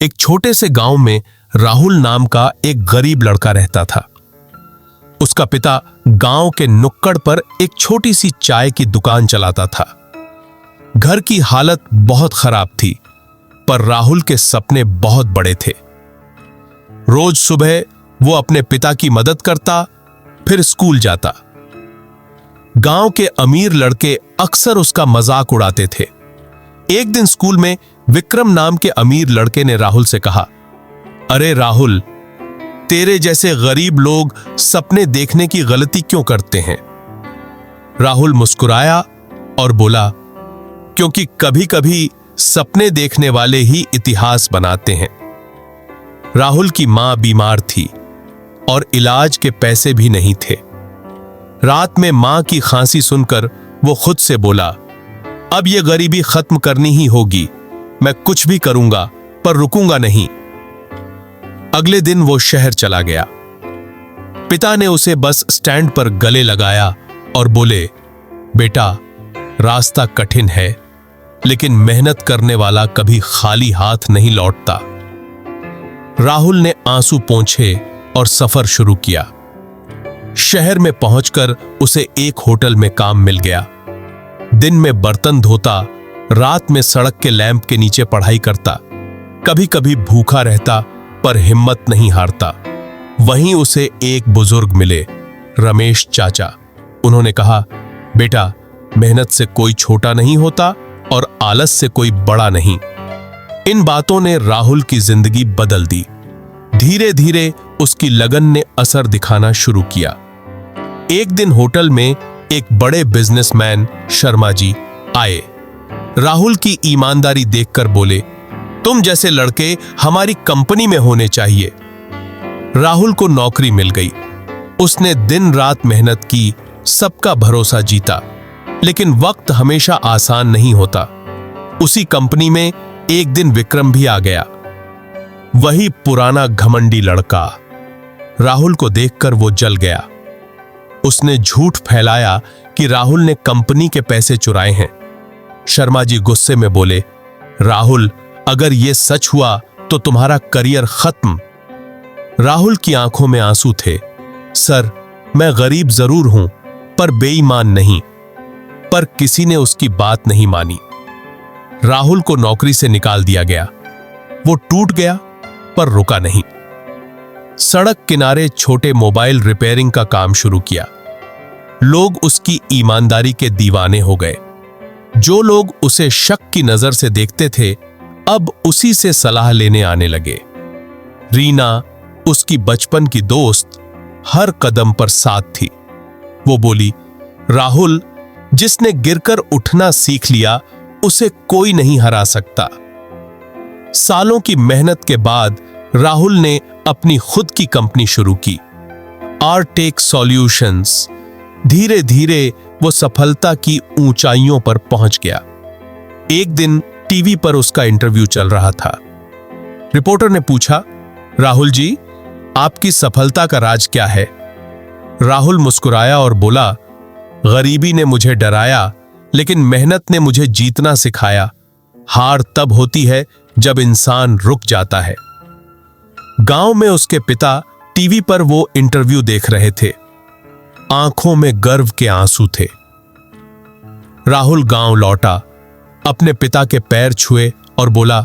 एक छोटे से गांव में राहुल नाम का एक गरीब लड़का रहता था। उसका पिता गांव के नुक्कड़ पर एक छोटी सी चाय की दुकान चलाता था। घर की हालत बहुत खराब थी, पर राहुल के सपने बहुत बड़े थे। रोज सुबह वो अपने पिता की मदद करता, फिर स्कूल जाता। गांव के अमीर लड़के अक्सर उसका मजाक उड़ाते थे। एक दिन स्कूल में विक्रम नाम के अमीर लड़के ने राहुल से कहा, अरे राहुल, तेरे जैसे गरीब लोग सपने देखने की गलती क्यों करते हैं? राहुल मुस्कुराया और बोला, क्योंकि कभी कभी सपने देखने वाले ही इतिहास बनाते हैं। राहुल की मां बीमार थी और इलाज के पैसे भी नहीं थे। रात में मां की खांसी सुनकर वो खुद से बोला, अब ये गरीबी खत्म करनी ही होगी। मैं कुछ भी करूंगा, पर रुकूंगा नहीं। अगले दिन वो शहर चला गया। पिता ने उसे बस स्टैंड पर गले लगाया और बोले, बेटा, रास्ता कठिन है, लेकिन मेहनत करने वाला कभी खाली हाथ नहीं लौटता। राहुल ने आंसू पोंछे और सफर शुरू किया। शहर में पहुंचकर उसे एक होटल में काम मिल गया। दिन में बर्तन धोता, रात में सड़क के लैंप के नीचे पढ़ाई करता। कभी कभी भूखा रहता, पर हिम्मत नहीं हारता। वहीं उसे एक बुजुर्ग मिले, रमेश चाचा। उन्होंने कहा, बेटा, मेहनत से कोई छोटा नहीं होता और आलस से कोई बड़ा नहीं। इन बातों ने राहुल की जिंदगी बदल दी। धीरे धीरे उसकी लगन ने असर दिखाना शुरू किया। एक दिन होटल में एक बड़े बिजनेसमैन शर्मा जी आए। राहुल की ईमानदारी देखकर बोले, तुम जैसे लड़के हमारी कंपनी में होने चाहिए। राहुल को नौकरी मिल गई। उसने दिन रात मेहनत की, सबका भरोसा जीता। लेकिन वक्त हमेशा आसान नहीं होता। उसी कंपनी में एक दिन विक्रम भी आ गया, वही पुराना घमंडी लड़का। राहुल को देखकर वो जल गया। उसने झूठ फैलाया कि राहुल ने कंपनी के पैसे चुराए हैं। शर्मा जी गुस्से में बोले, राहुल, अगर ये सच हुआ तो तुम्हारा करियर खत्म। राहुल की आंखों में आंसू थे। सर, मैं गरीब जरूर हूं, पर बेईमान नहीं। पर किसी ने उसकी बात नहीं मानी। राहुल को नौकरी से निकाल दिया गया। वो टूट गया, पर रुका नहीं। सड़क किनारे छोटे मोबाइल रिपेयरिंग का काम शुरू किया। लोग उसकी ईमानदारी के दीवाने हो गए। जो लोग उसे शक की नजर से देखते थे, अब उसी से सलाह लेने आने लगे। रीना, उसकी बचपन की दोस्त, हर कदम पर साथ थी। वो बोली, राहुल, जिसने गिरकर उठना सीख लिया, उसे कोई नहीं हरा सकता। सालों की मेहनत के बाद राहुल ने अपनी खुद की कंपनी शुरू की, आरटेक सॉल्यूशंस। धीरे धीरे वो सफलता की ऊंचाइयों पर पहुंच गया। एक दिन टीवी पर उसका इंटरव्यू चल रहा था। रिपोर्टर ने पूछा, राहुल जी, आपकी सफलता का राज क्या है? राहुल मुस्कुराया और बोला, गरीबी ने मुझे डराया, लेकिन मेहनत ने मुझे जीतना सिखाया। हार तब होती है जब इंसान रुक जाता है। गांव में उसके पिता टीवी पर वो इंटरव्यू देख रहे थे। आंखों में गर्व के आंसू थे। राहुल गांव लौटा, अपने पिता के पैर छुए और बोला,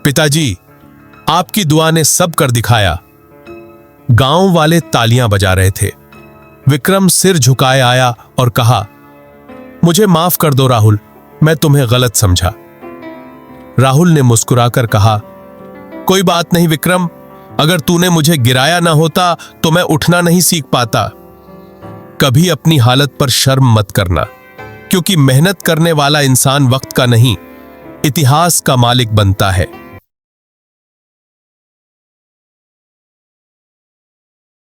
पिताजी, आपकी दुआ ने सब कर दिखाया। गांव वाले तालियां बजा रहे थे। विक्रम सिर झुकाए आया और कहा, मुझे माफ कर दो राहुल, मैं तुम्हें गलत समझा। राहुल ने मुस्कुराकर कहा, कोई बात नहीं विक्रम, अगर तूने मुझे गिराया ना होता तो मैं उठना नहीं सीख पाता। कभी अपनी हालत पर शर्म मत करना, क्योंकि मेहनत करने वाला इंसान वक्त का नहीं, इतिहास का मालिक बनता है।